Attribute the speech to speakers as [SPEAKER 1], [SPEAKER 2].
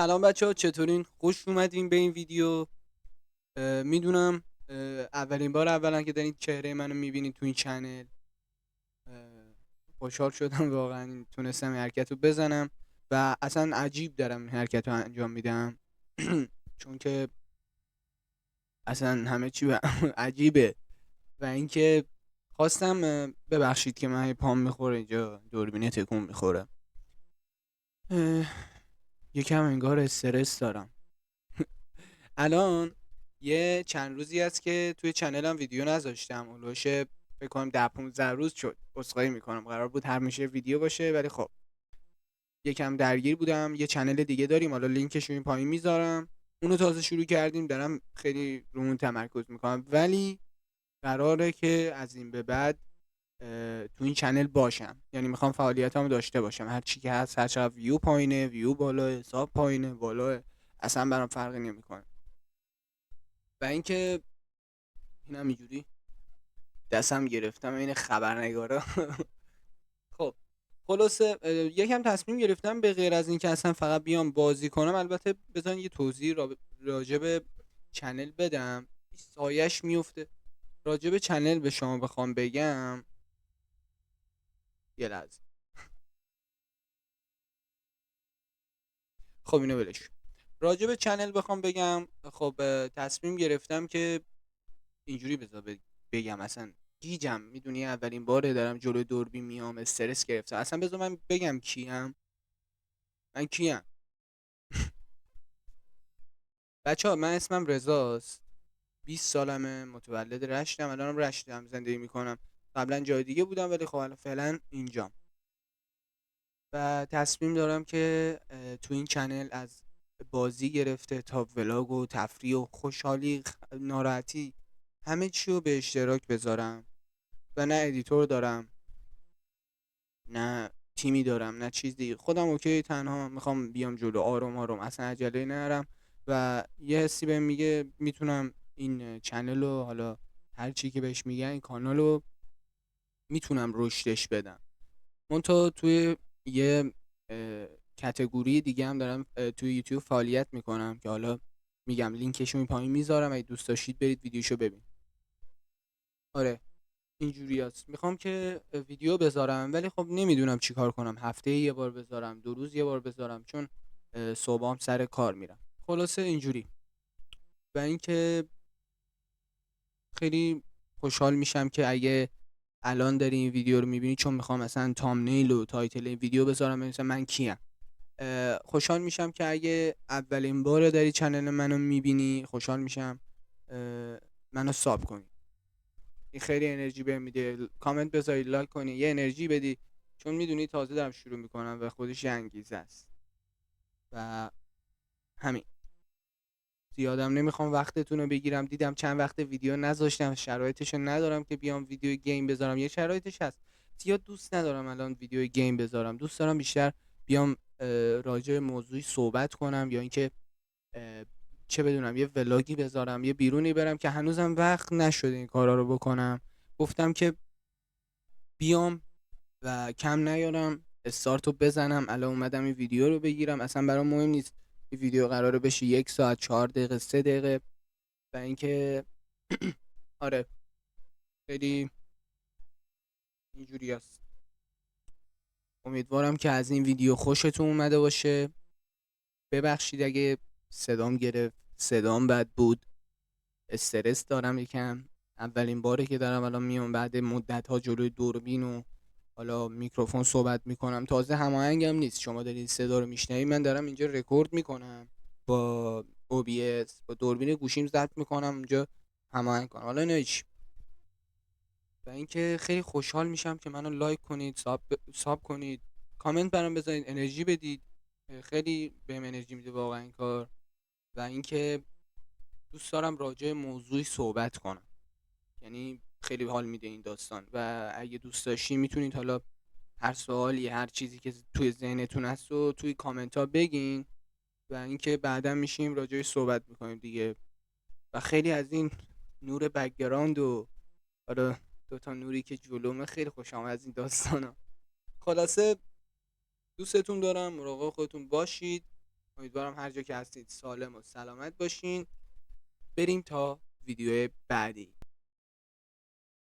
[SPEAKER 1] سلام بچه ها، چطورین؟ خوش اومدین به این ویدیو. میدونم اولین بار اولا که دارین چهره منو میبینید تو این چنل. اه، خوشحال شدم واقعا تونستم این حرکت رو بزنم و اصلا عجیب دارم این حرکت رو انجام میدم. چون که اصلا همه چی عجیبه. و اینکه خواستم ببخشید که من پام میخوره اینجا، دوربینه تکون میخوره. یکم انگار استرس دارم. الان یه چند روزی هست که توی چنلم ویدیو نذاشتم، اولوش فکر کنم 10-15 روز شد. عذرخواهی میکنم، قرار بود هر میشه ویدیو باشه ولی خب یکم درگیر بودم. یه چنل دیگه داریم، حالا لینکش رو این پایین میذارم. اونو تازه شروع کردیم، دارم خیلی رو اون تمرکز میکنم، ولی قراره که از این به بعد تو این چنل باشم. یعنی میخوام فعالیتامو داشته باشم، هر چی که هست، هر چقدر ویو پایینه، ویو بالا، حساب پایینه، بالا، اصلا برام فرقی نمیکنه. و اینکه اینم اینجوری دستم گرفتم این خبرنگارا. خب خلاصه یکم تصمیم گرفتم به غیر از این که اصلا فقط بیام بازی کنم، البته بزن یه توضیح راجع به چنل بدم. سایش میفته. راجع به چنل به شما بخوام بگم، یه لحظه. خب اینو ولش. راجع به چنل بخوام بگم، خب تصمیم گرفتم که اینجوری بگم اصلا گیجم. میدونی اولین باره دارم جلوی دوربین میام، استرس گرفتم. اصلا بذار من بگم کیم. من کیم؟ بچه ها، من اسمم رضاست. 20 سالمه، متولد رشتم. الانم رشتم زندگی میکنم. قبلا جای دیگه بودم ولی خب الان فعلا اینجام. و تصمیم دارم که تو این چنل از بازی گرفته تا ولاگ و تفریح و خوشحالی، ناراحتی، همه چی رو به اشتراک بذارم. و نه ادیتور دارم، نه تیمی دارم، نه چیزی. خودم اوکی، تنها میخوام بیام جلو، آروم آروم، اصلا عجله نرم. و یه حسی بهم میگه میتونم این چنل رو، حالا هر چی که بهش میگن، این کانال رو میتونم رشدش بدم. منتها توی یه کتگوری دیگه هم دارم توی یوتیوب فعالیت میکنم که حالا میگم لینکشو این پایین میذارم، اگه دوست داشتید برید ویدیوشو ببین. آره، اینجوری هست. میخوام که ویدیو بذارم ولی خب نمیدونم چی کار کنم. هفته یه بار بذارم، 2 روز یه بار بذارم، چون صبحام سر کار میرم. خلاصه اینجوری. و اینکه خیلی خوشحال میشم که اگه الان داری این ویدیو رو میبینی، چون میخوام مثلا تامنیل و تایتل این ویدیو بذارم مثلا من کیم. خوشحال میشم که اگه اولین بار داری چنل منو میبینی، خوشحال میشم منو ساب کنی. این خیلی انرژی بهم میده. کامنت بذاری، لایک کنی، یه انرژی بدی. چون میدونی تازه دارم شروع میکنم و خودش یه انگیزه است. و همین. زیادم نمیخوام وقتتون رو بگیرم. دیدم چند وقت ویدیو نذاشتم، شرایطش ندارم که بیام ویدیو گیم بذارم. یه شرایطش هست. زیاد دوست ندارم الان ویدیو گیم بذارم. دوست دارم بیشتر بیام راجع به موضوعی صحبت کنم، یا اینکه اه، چه بدونم، یه ولاگی بذارم، یه بیرونی برم، که هنوزم وقت نشده این کارا رو بکنم. گفتم که بیام و کم نیارم، استارتو بزنم. الان اومدم این ویدیو رو بگیرم. اصلا برام مهم نیست این ویدیو قراره بشه 1 ساعت، 4 دقیقه، 3 دقیقه. و اینکه آره، خیلی اینجوری است. امیدوارم که از این ویدیو خوشتون اومده باشه. ببخشید اگه صدام گرفت، صدام بد بود. استرس دارم یکم. اولین باره که دارم الان میام بعد مدت ها جلوی دوربین و حالا میکروفون صحبت میکنم. تازه هماهنگم نیست. شما دارید صدا رو میشنوید، من دارم اینجا رکورد میکنم با OBS، با دوربین گوشیم ضبط میکنم اونجا هماهنگ کنم. حالا اینا هیچ. و اینکه خیلی خوشحال میشم که منو لایک کنید، ساب کنید، کامنت برام بذارید، انرژی بدید. خیلی بهم انرژی میده واقعا این کار. و اینکه دوست دارم راجع به موضوعی صحبت کنم. یعنی خیلی حال میده این داستان. و اگه دوست داشتی میتونید حالا هر سوالی، هر چیزی که توی ذهنتون هست رو توی کامنت ها بگین. و اینکه بعدا میشیم راجعش صحبت میکنیم دیگه. و خیلی از این نور بکگراند و حالا دوتا نوری که جلومه خیلی خوشم از این داستانا. خلاصه دوستتون دارم، مراقب خودتون باشید. امیدوارم هر جا که هستید سالم و سلامت باشین. بریم تا ویدیو بعدی.